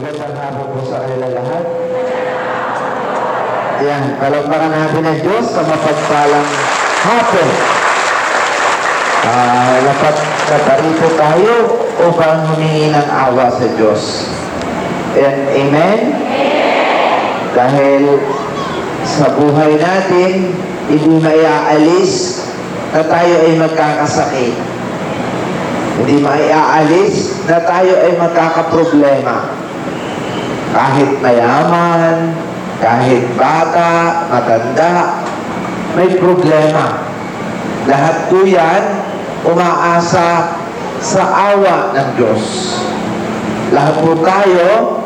Magandang hapon po sa kanila lahat. Yan, palagpakan natin ang Diyos sa mapagpalang hapon. Dapat natarito tayo upang humingi ng awa sa Diyos. And amen? Dahil sa buhay natin, hindi maiaalis na tayo ay magkakasakit. Hindi maiaalis na tayo ay magkakaproblema. Kahit mayaman, kahit bata, matanda, may problema. Lahat po yan umaasa sa awa ng Diyos. Lahat po tayo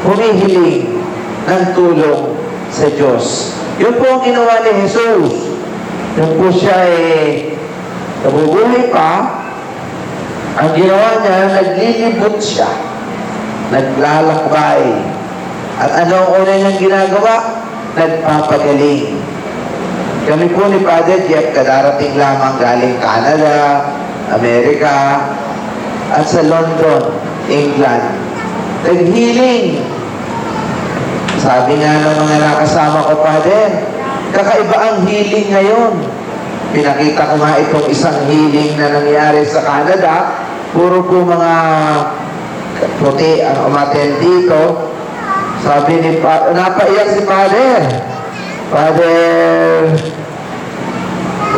humihiling ng tulong sa Diyos. Yun po ang ginawa ni Jesus. Yun po siya nabubuhay pa. Ang ginawa niya, naglilibot siya. Naglalakbay. At ano ang una niyang ginagawa? Nagpapagaling. Kami po ni Father Jeff, kadarating lamang galing Canada, Amerika, at sa London, England. Nag-healing. Sabi nga ng mga nakasama ko, Father, kakaiba ang healing ngayon. Pinakita ko nga itong isang healing na nangyari sa Canada. Puro po mga puti ang umattend dito. Sabi ni napaiyak si Father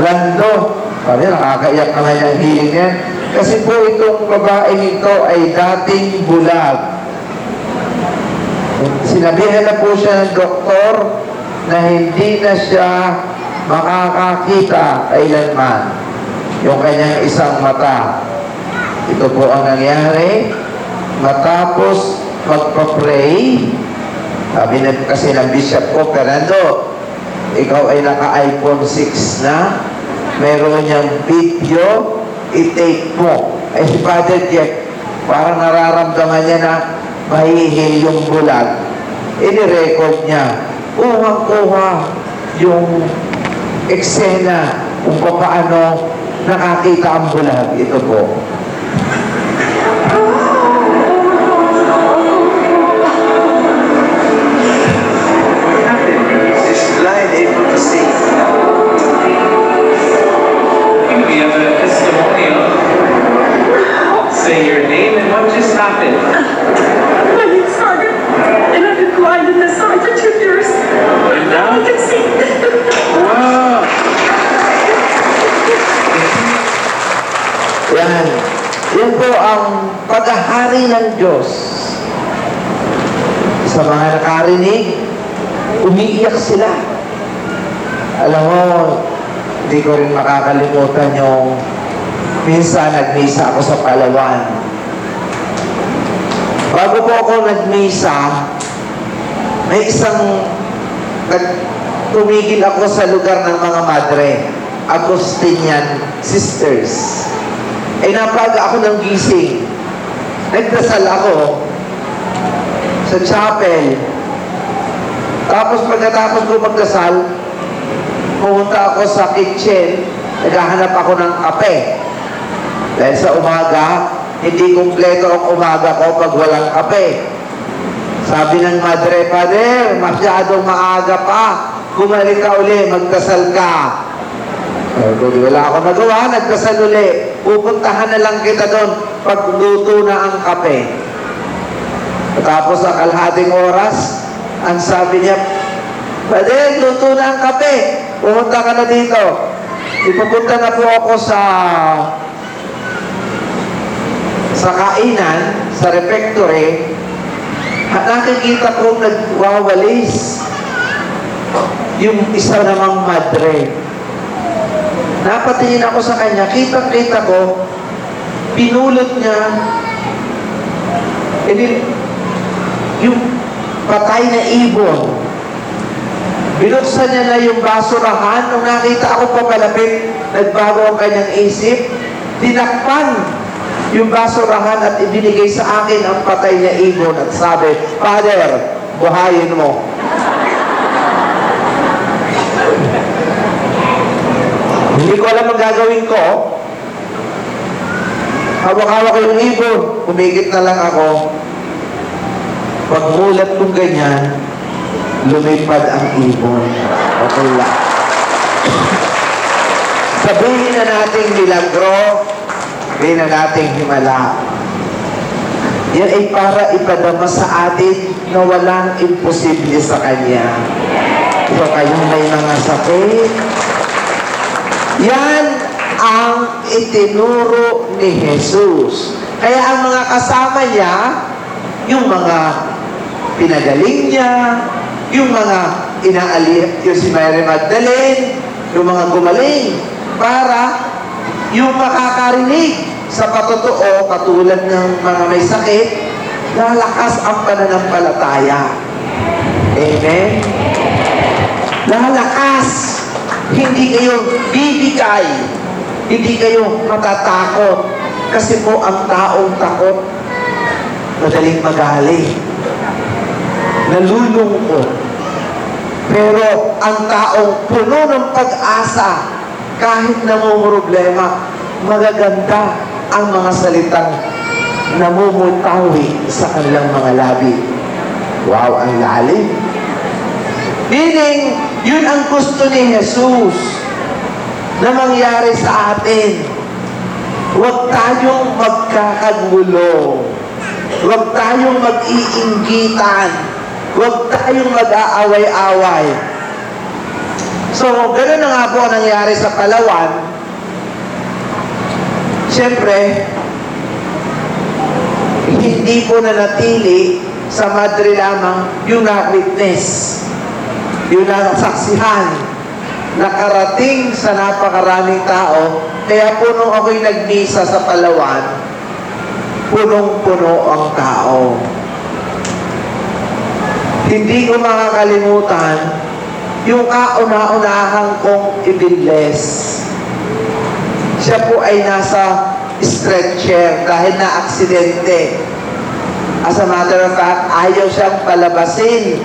Lando. Sabi, nakakaiyak naman yung healing niya. Kasi po itong babaeng ito ay dating bulag. Sinabihan na po siya ng doktor na hindi na siya makakakita kailanman yung kanyang isang mata. Ito po ang nangyari. Matapos magpa-pray, sabi na kasi ng Bishop ko, Fernando, ikaw ay naka-iPhone 6 na, meron niyang video, i-take mo. Ay si Father Jeff, parang nararamdaman niya na mahihil yung bulag. Ini-record niya. Kuha-kuha yung eksena kung paano nakakita ang bulag. Ito po. Yan po ang paghahari ng Diyos. Sa mga nakarinig, umiiyak sila. Alam mo, hindi ko rin makakalimutan yung minsan nagmisa ako sa Palawan. Bago po ako nagmisa, may isang tumigil ako sa lugar ng mga madre, Agustinian Sisters. Ay napaga ako ng gising. Nagdasal ako sa chapel. Tapos pagkatapos ko magdasal, pumunta ako sa kitchen, naghahanap ako ng kape. Dahil sa umaga, hindi kumpleto ang umaga ko pag walang kape. Sabi ng madre, Father, masyadong maaga pa. Bumalik ka uli, magdasal ka. Wala ako nagawa, nagdasal uli. Pupuntahan na lang kita doon pag luto na ang kape. Tapos ang kalahating oras, ang sabi niya, Father, luto na ang kape. Pumunta ka na dito. Ipupunta na po ako sa kainan, sa refectory. At nakikita ko nagwawalis yung isa namang madre. Napatingin ako sa kanya, kitang-kita ko, pinulot niya, yung patay na ibon. Binuksan niya na yung basurahan. Nung nakita ako papalapit, nagbago ang kanyang isip, tinakpan yung basurahan at ibinigay sa akin ang patay na ibon at sabi, Father, buhayin mo. Hindi ko alam ang gagawin ko. Hawak-hawak yung ibon. Humigit na lang ako. Pagmulat kong ganyan, lumipad ang ibon. Okay lang. Sabihin na nating milagro, sabihin na nating himala. Yan ay para ipadama sa atin na walang imposible sa Kanya. So kayong may mga sakit, yan ang itinuro ni Jesus. Kaya ang mga kasama niya, yung mga pinagaling niya, yung mga yung si Mary Magdalene, yung mga gumaling, para yung makakarinig sa patotoo, katulad ng mga may sakit, lalakas ang pananampalataya. Amen? Lalakas. Hindi kayo bibigay. Hindi kayo matatakot. Kasi po ang taong takot, madaling magaling. Nalulungkot. Pero ang taong puno ng pag-asa, kahit namumroblema, magaganda ang mga salitang namumutawi sa kanilang mga labi. Wow, ang lalim. Meaning, yun ang gusto ni Jesus na mangyari sa atin. Huwag tayong magkakagulo. Huwag tayong mag-iinggitan. Huwag tayong mag-aaway-away. So, gano'n na nga po ang nangyari sa Palawan. Siyempre, hindi po nanatili sa Madre lamang yung na-witness, yung nasaksihan, nakarating sa napakaraming tao. Kaya po nung ako'y nagmisa sa Palawan, punong-puno ang tao. Hindi ko makakalimutan yung kauna-unahan kong i-bless. Siya po ay nasa stretcher dahil na-aksidente. As a matter of fact, ayaw siyang palabasin.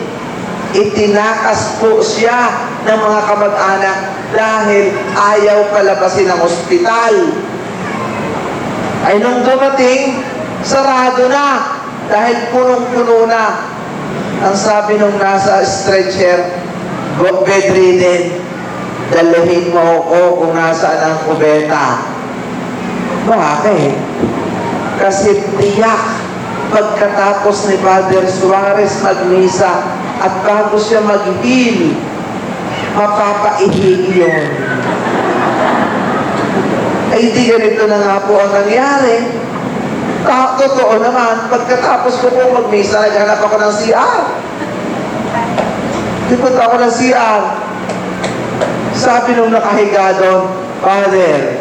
Itinakas po siya ng mga kamag-anak dahil ayaw palabasin ng ospital. Ay nung dumating, sarado na dahil punong-puno na. Ang sabi nung nasa stretcher, bedridden, dalhin mo ako kung nasaan ang kubeta. Bakit? Kasi tiyak, pagkatapos ni Father Suarez magmisa at bago siya mag-heal, mapapaihi yun. Ay di ganito na nga po ang nangyari. Totoo naman, pagkatapos ko po magmisa, naghanap ako ng CR. Punta ako ng CR. Sabi nung nakahiga doon, Father,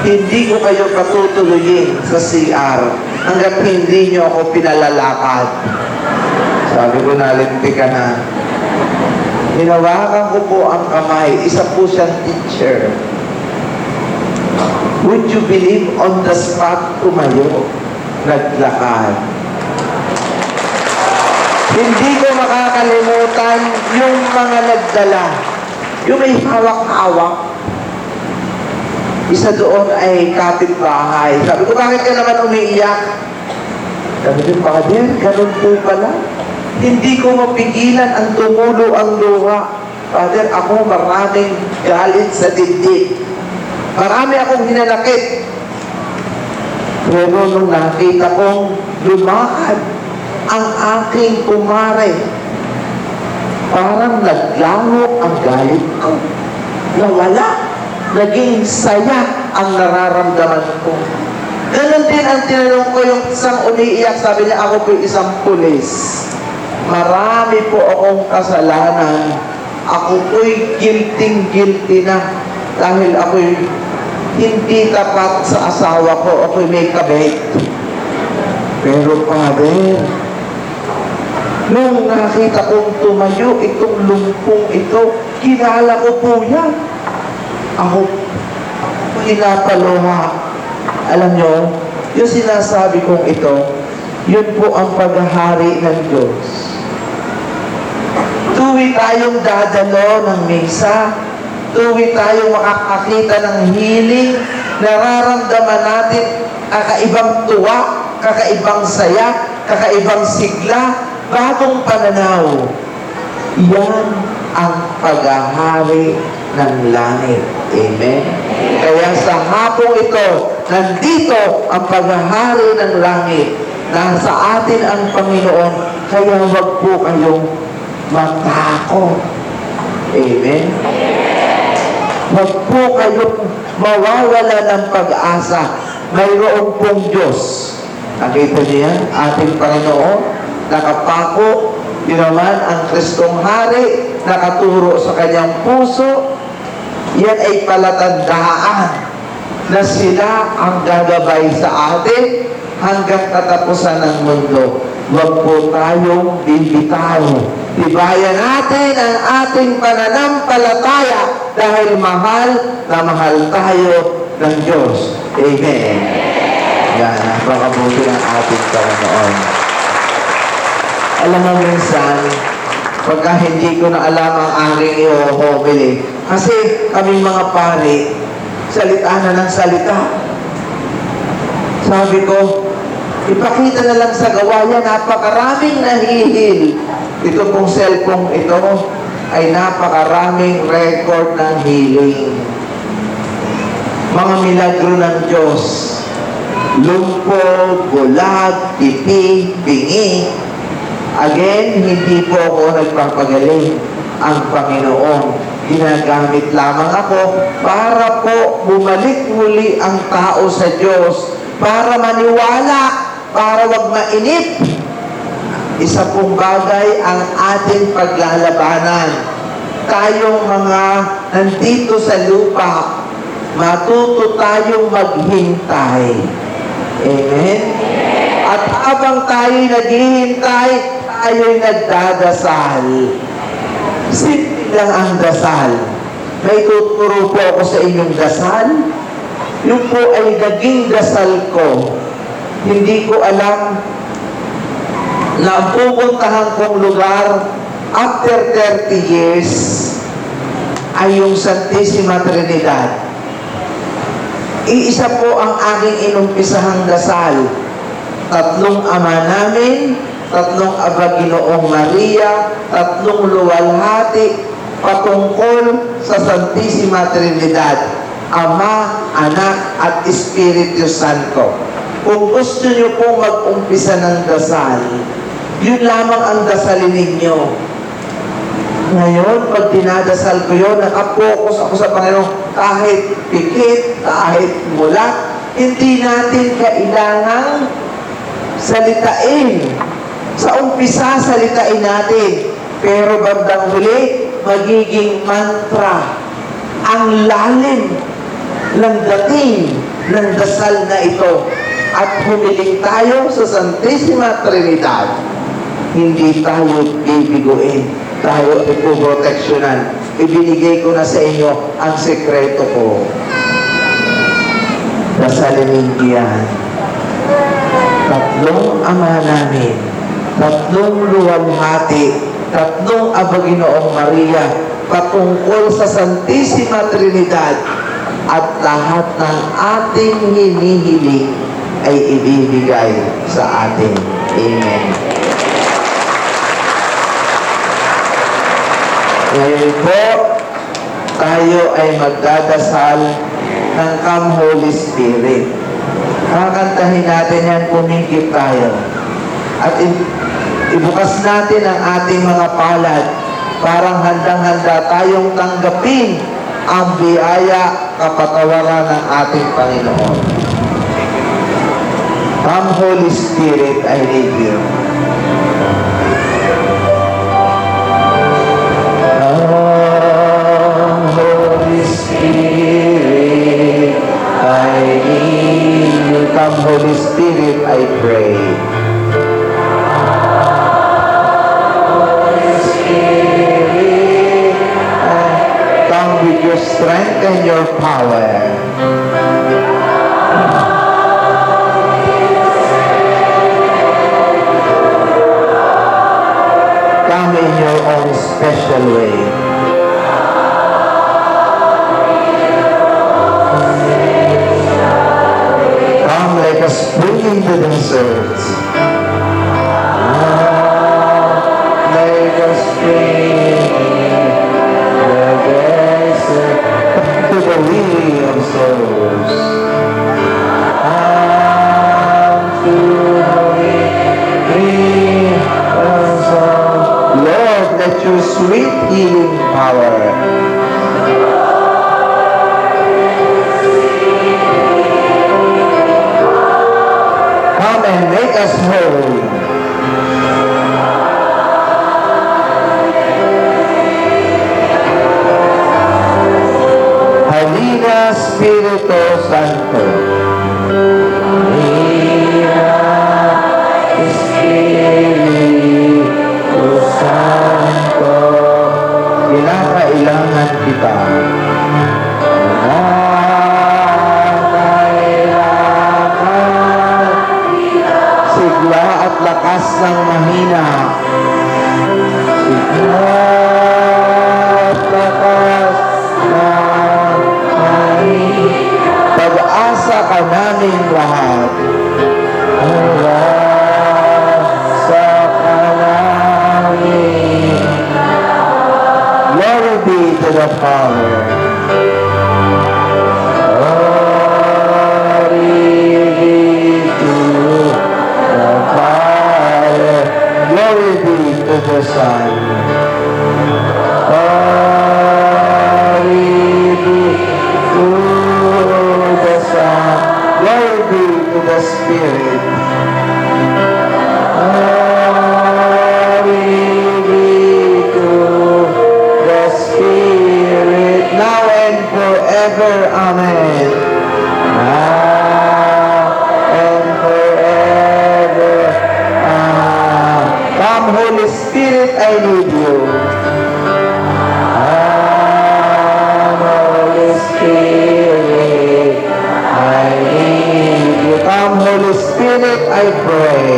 hindi ko kayo patutuloyin sa CR hanggat hindi nyo ako pinalalakad. Sabi ko, nalimpi ka na. Hinawakan ko po ang kamay. Isa po siyang teacher. Would you believe on the spot tumayo? Naglakad. Hindi ko makakalimutan yung mga nagdala. Yung may hawak-hawak. Isa doon ay kapitbahay. Sabi ko, bakit ka naman umiiyak? Sabi ko, Father, ganun po pala. Hindi ko mapigilan ang tumulo ang luha. Father, ako maraming galit sa dibdib. Marami akong hinanakit. Pero nung nakita kong lumakad ang aking kumare, parang naglango ang galit ko. Nawala. Naging saya ang nararamdaman ko. Ganon din ang tinanong ko yung isang umiiyak. Sabi niya, ako po isang pulis. Marami po akong kasalanan. Ako po'y guilty na. Dahil ako'y hindi tapat sa asawa ko. Ako'y may kabit. Pero Father, nung nakita kong tumayo itong lumpong ito, kilala ko po yan. Ako pinapaluha. Alam nyo, yung sinasabi kong ito, yun po ang paghahari ng Diyos. Tuwi tayong dadalo ng misa, tuwi tayong makakakita ng healing, nararamdaman natin kakaibang tuwa, kakaibang saya, kakaibang sigla, bagong pananaw. Yan ang paghahari ng langit. Amen? Kaya sa hapong ito, nandito ang paghahari ng langit. Nasa atin ang Panginoon, kaya wag po kayong matakot. Amen? Wag po kayong mawawala ng pag-asa. Mayroon pong Diyos. Nakita niyo yan? Ating Panginoon, nakapako, yun naman ang Kristong Hari, nakaturo sa kanyang puso. Yan ay palatandaan na sila ang gagabay sa atin hanggang katapusan ng mundo. Huwag po tayong bibitaw. Tibayan natin ang ating pananampalataya dahil mahal na mahal tayo ng Diyos. Amen. Yan, napakabuti ng ating Panginoon. Alam mo minsan, pagka hindi ko na alam ang aking i-homily, kasi kaming mga pari, salita na ng salita. Sabi ko, ipakita na lang sa gawa yan, napakaraming nahihil. Ito pong cellphone ito ay napakaraming record ng healing. Mga milagro ng Diyos. Lumpo, bulag, pipi, bingi. Again, hindi po ako nagpapagaling. Ang Panginoon, ginagamit lamang ako para po bumalik muli ang tao sa Diyos, para maniwala, para wag mainip. Isa pong bagay ang ating paglalabanan. Tayong mga nandito sa lupa, matuto tayong maghintay. Amen? At habang tayo'y naghihintay, tayo'y nagdadasal. Simple lang ang dasal. May tuturo po ako sa inyong dasal. Yung po ay naging dasal ko. Hindi ko alam na ang pupuntahan kong lugar after 30 years ay yung Santissima Trinidad. Iisa po ang aking inumpisahang dasal. 3 Ama namin, 3 Aba Ginoong Maria, 3 luwalhati patungkol sa Santissima Trinidad, Ama, Anak, at Espiritu Santo. Kung gusto niyo pong mag-umpisa ng dasal, yun lamang ang dasalin ninyo. Ngayon, pag dinadasal ko yun, nakapokus ako sa Panginoon, kahit pikit, kahit mulat, hindi natin kailangang salitain. Sa umpisa, salitain natin. Pero bandang huli, magiging mantra. Ang lalim ng dating ng dasal na ito. At humiling tayo sa Santissima Trinidad. Hindi tayo bibiguin. Tayo ay puproteksyonan. Ibinigay ko na sa inyo ang sekreto ko. Dasalin ninyo yan. 3 Ama namin, 3 luwalhati, 3 Aba Ginoong Maria, patungkol sa Santissima Trinidad, at lahat ng ating hinihiling ay ibibigay sa atin. Amen. Ngayon po, tayo ay magdadasal ng Come Holy Spirit. Kakantahin natin yan, pumingkip tayo. At ibukas natin ang ating mga palad. Parang handang-handa tayong tanggapin ang biyaya, kapatawaran ng ating Panginoon. Come Holy Spirit, I need you. Come Holy Spirit, I need you. Come Holy Spirit, I pray. With your strength and your power. Come in your own special way. Come like a spring in the desert. Espiritu Santo. Espiritu Santo, kinakailangan kita. Kinakailangan sigla at lakas ng mahina. Sigla at lakas ng mahina. Pag-asa ka namin lahat. Pag-asa ka namin. Glory be to the Father. Glory be to the Father. Glory be to the Son. Glory be to the Son. Glory be to the Spirit. Glory be to the Spirit, now and forever. Amen. Now and forever. Come, Holy Spirit, I need you. Come, Holy Spirit, I need you. Come, Holy Spirit, I pray.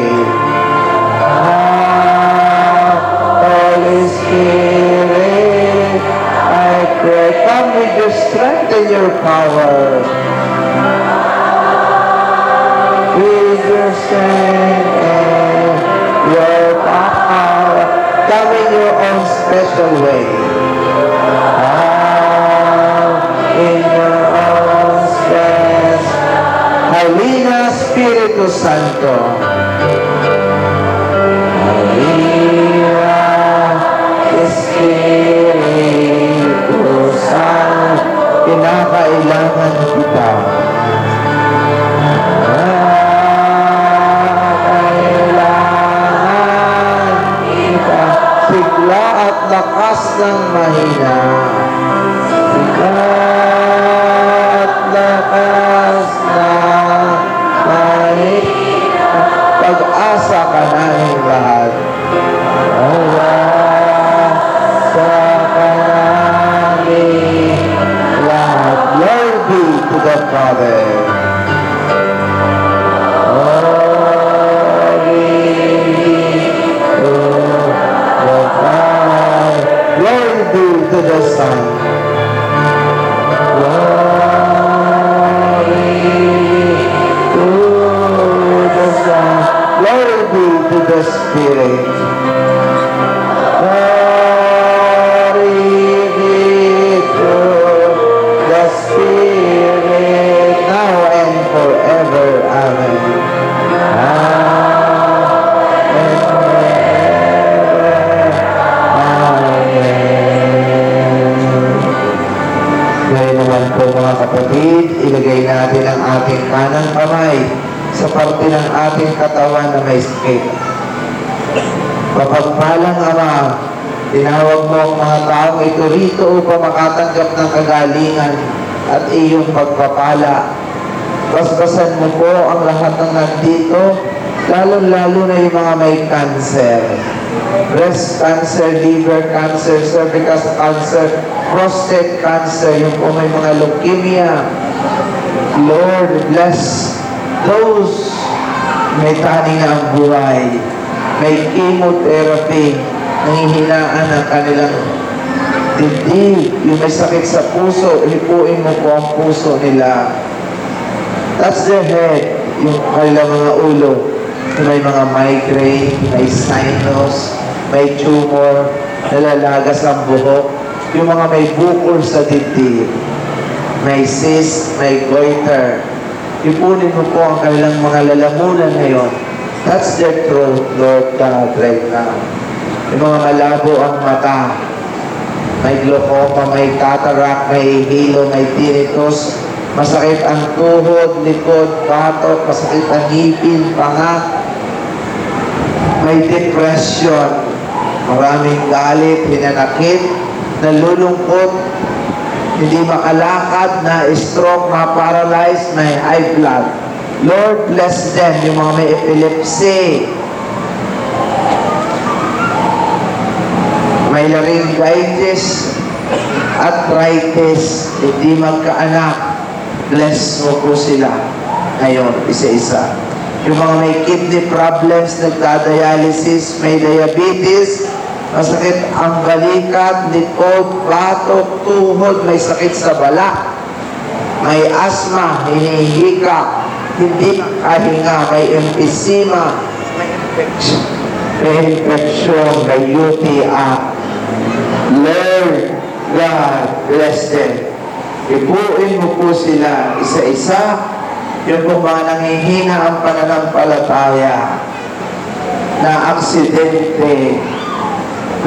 Come, Holy Spirit, I pray. Come with your strength and your power. With your strength and your power. Come in your own special way. Come in your own special. Halina, Espiritu Santo. Halina, Espiritu Santo. Kinakailangan kita. Kinakailangan kita. Sigla at lakas ng mahina. Sigla at lakas ng mahina. Pag-asa ka namin lahat. Pag-asa ka namin lahat. Glory be to the Father. Glory be to the Father. Glory be to the Son. Glory to the Son. Glory be to the Spirit. Glory be to the Spirit, now and forever. Amen. Now and forever. Amen. Ngayon naman po mga kapatid, ilagay natin ang ating kanang kamay sa parte ng ating katawan na may sakit. Mapagpalang Ama, tinawag mo ang mga taong ito rito upang makatanggap ng kagalingan at iyong pagpapala. Basbasan mo po ang lahat ng nandito, lalo-lalo na yung mga may cancer. Breast cancer, liver cancer, cervical cancer, prostate cancer, yung po may mga leukemia. Lord, bless those may taning na ang buhay, may chemotherapy, nangihinaan ang kanilang dibdib, yung may sakit sa puso, hipuin mo po ang puso nila. Touch their head, yung kanilang mga ulo, yung may mga migraine, may sinus, may tumor, nalalagas ang buhok, yung mga may bukol sa dibdib, may cyst, may goiter. Ipunin mo po ang kanilang mga lalamunan ngayon. Touch their throat, Lord God, right now. Yung mga malabo ang mata, may glaucoma, may cataract, may hilo, may tinnitus, masakit ang tuhod, likod, batok, masakit ang ngipin, panga, may depression, maraming galit, hinanakit, nalulungkot, hindi makalakad, na stroke, ma-paralyzed, may high blood. Lord, bless them, yung mga may epilepsy, may laryngitis, arthritis, hindi magkaanak. Bless mo po sila ngayon, isa-isa. Yung mga may kidney problems, nagdadialysis, may diabetes, masakit ang balikat, likod, batok, tuhod, may sakit sa balak, may asthma, hinihika, hindi makahinga, may emphysema, may infection, may UTI. Lord God, bless them. Ibuin mo po sila isa-isa. Yung kung mga nanghihina ang pananampalataya, na aksidente,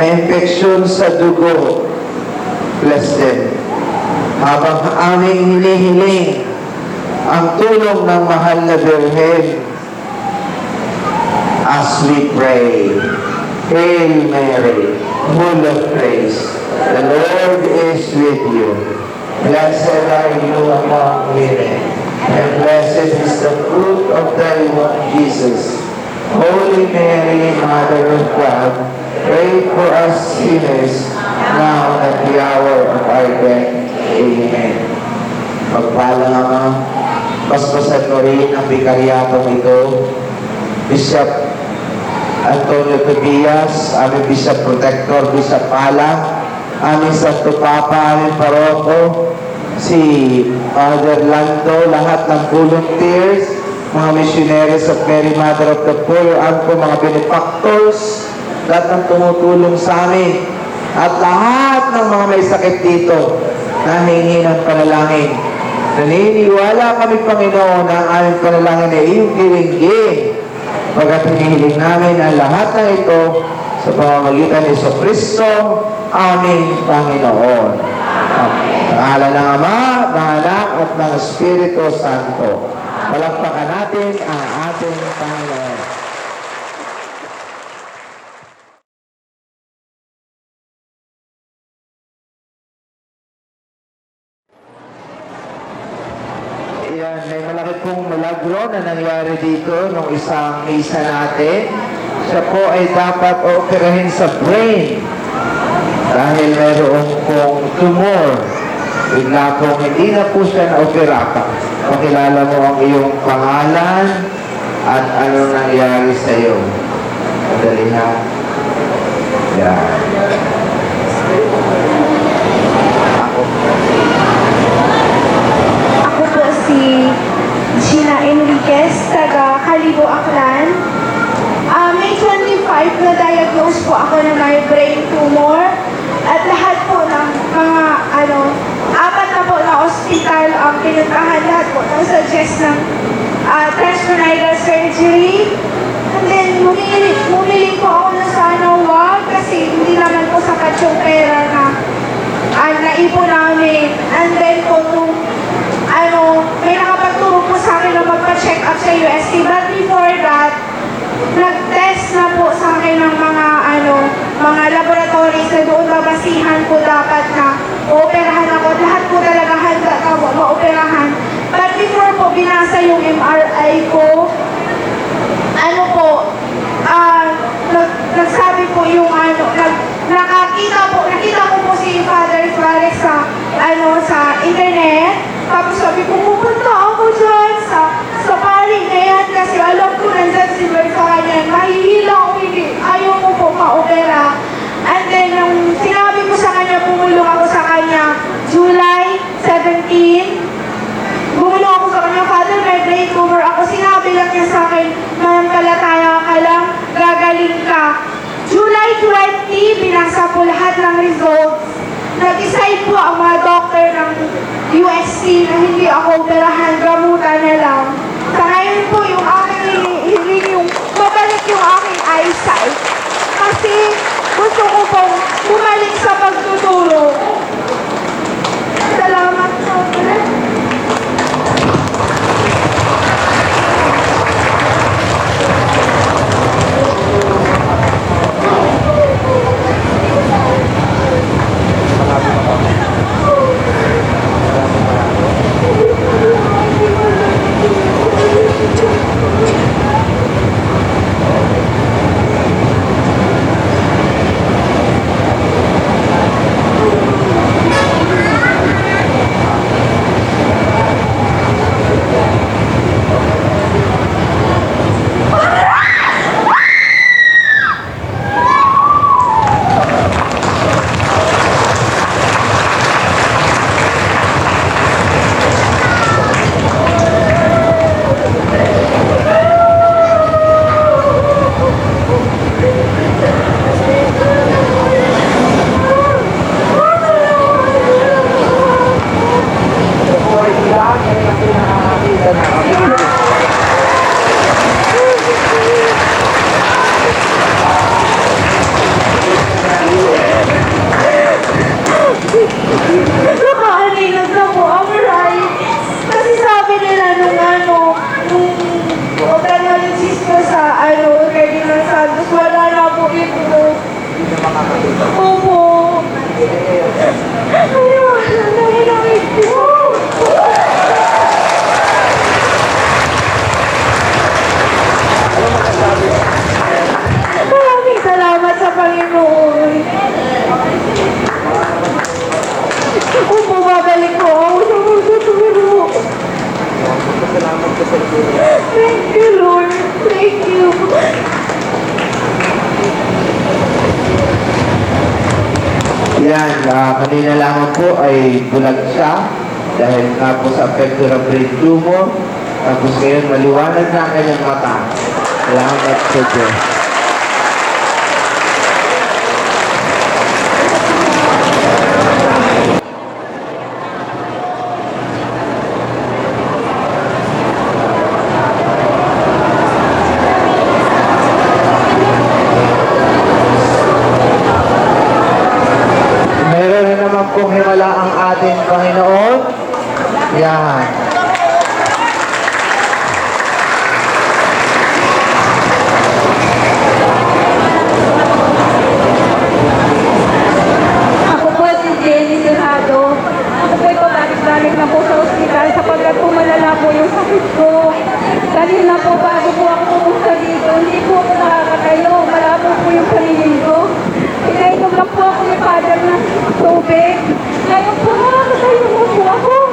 may infeksyon sa dugo, bless them. Habang aming hinihiling ang tulong ng mahal na Birhen, as we pray, Hail Mary, full of grace, the Lord is with you. Blessed are you among women, and blessed is the fruit of thy womb, Jesus. Holy Mary, Mother of God, pray for us sinners, now and at the hour of our death. Amen. Pagpalang Ama, paspasan mo rin ang bikaryatong ito, Bishop Antonio Tobias, aming Bishop Protector, Bishop Pala, aming Santo Papa, aming Paroko, si Father Lando, lahat ng volunteers, mga missionaries of Mary Mother of the Poor, ang po mga benefactors, lahat ng tumutulong sa amin, at lahat ng mga may sakit dito, na hingi ng panalangin. Naniniwala kami, Panginoon, na ang aming panalangin ay iyong diringgin. Pagkat hinihiling namin ang lahat ng ito sa pamamagitan ni Jesucristo, aming Panginoon. Sa ngalan ng Ama, ng Anak, at ng Espiritu Santo. Palakpakan natin ang ating Panginoon. Yan, may malaki pong milagro na nangyari dito nung isang misa natin. Siya po ay dapat operahin sa brain dahil meron pong tumor. Bigla pong hindi na po siya na-opera pa. Pakilala mo ang iyong pangalan at ano nangyari sa iyo. Madali ha. Yan. Ako po si Gina Enriquez, taga Calibo, Aklan. May 25 na diagnose po ako na may brain tumor. At lahat po ng mga, apat na po na hospital ang pinuntahan, lahat po na suggest ng transcranial surgery. And then, bumili po ako na sana wag kasi hindi naman po sapat yung pera na naipon namin. And then po, may nakapagturo po sa akin na magpa-check up sa UST. But before that, nag-test na po sa akin ng mga laboratories na doon babasihan po dapat na operahan ako. Lahat po talaga handa na maoperahan. But before po, binasa yung MRI ko, nagsabi po yung nakita ko po si Father Suarez sa internet. Tapos sabi ko, pupunta ako dyan sa pari na yan kasi alam ko nandyan si Lord sa kanya. Mahihila ako, ayaw ko po ma-opera. And then, nung sinabi ko sa kanya, bumulong ako sa kanya, July 17, bumulong ako sa kanya, Father, may brain tumor ako. Sinabi lang niya sa akin, mananampalataya ka lang, gagaling ka. July 20, binasa po lahat ng results. Nag-decide po ang mga doctor ng USC na hindi ako operahan, gamutan na lang. Sa ngayon po, yung aking hiling yung mabalik yung aking eyesight. Kasi gusto ko pong bumalik sa pagtuturo. Salamat po. okay sila. Ngayon ako nakakakita na kami. Nakaalinag na po ang ride. Kasi sabi nila nung open na yung sister sa Ferdinand Santos, wala na po ito. Hindi na makakakita. Opo. Ay, wala na ilang ito. Maraming salamat sa Panginoon. Kung bumabalik po ako sa magtuturo. Salamat ka sa Diyos. Thank you, Lord. Thank you. Yan, kanina lamang po ay bulag siya dahil nga po sa apekto ng brain tumor. Tapos ngayon maliwanag na ang kanyang mata. Salamat sa Diyos. Meron na naman pong himala ang ating Panginoon. Yan. Ako po si Jenny Serrado. Ako po ito balik-balik na po sa ospital sapagkat po malala po yung sakit ko. Kanina po bago po ako pumunta dito, hindi po ako nakakatayo. Malabo po yung paningin ko. Pinainom lang po ako ni Father ng tubig. Ngayon po nakakatayo mo po ako.